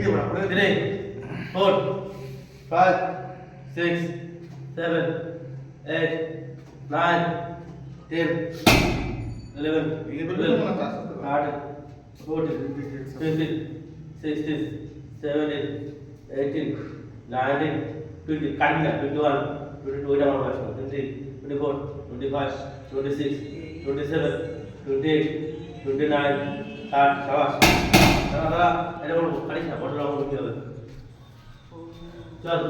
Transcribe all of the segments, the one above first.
3 4 5 6 7 8 9 10 11 12 13 14 15 16 17 18 19 20 কাটবি না 21 22 এটা আমার বাসা 23 24 25 26 27 28 29 30 সাবাস দাদা এটা বলবো কাটিস না বড় রকম করতে হবে চল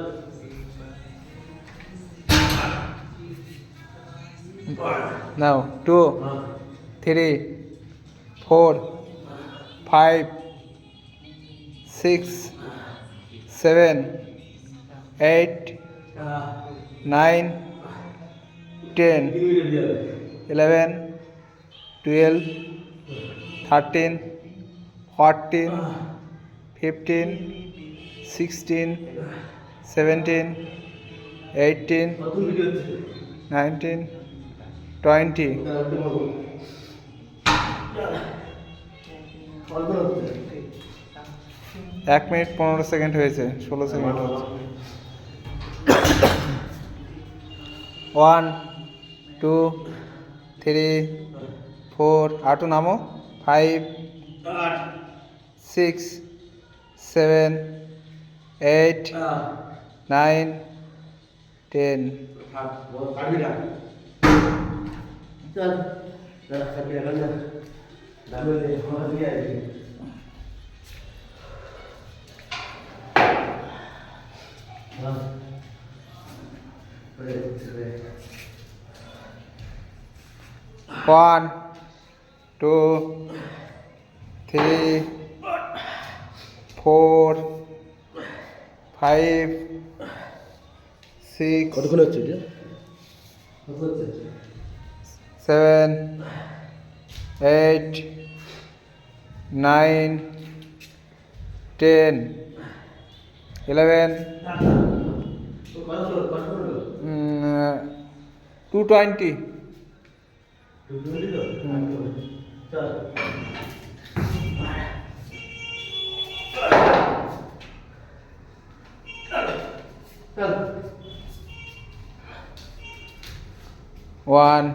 নাও 2 3 4 5 6 7 8 9 10 11 12 13 14 15 16 17 18 19 20 1 মিনিট 15 সেকেন্ড হয়েছে 16 সেকেন্ড হচ্ছে 1 2 3 4 আটু নামো 5 6 7 8 9 10 কাটবি না চল দাদা কাটবি না দাদা আমার দিয়ে আসবি One, 2, 3, 4, 5, 6, কতক্ষণ হচ্ছে এটা 7, 8, 9, 10, 11, 220. চল চল 1,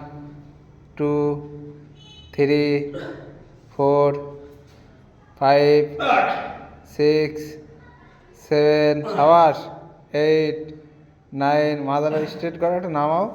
2, 3, 4, 5, 6, 7, সাবাস 8, 9 মাদার স্ট্রেট করো একটু নামাও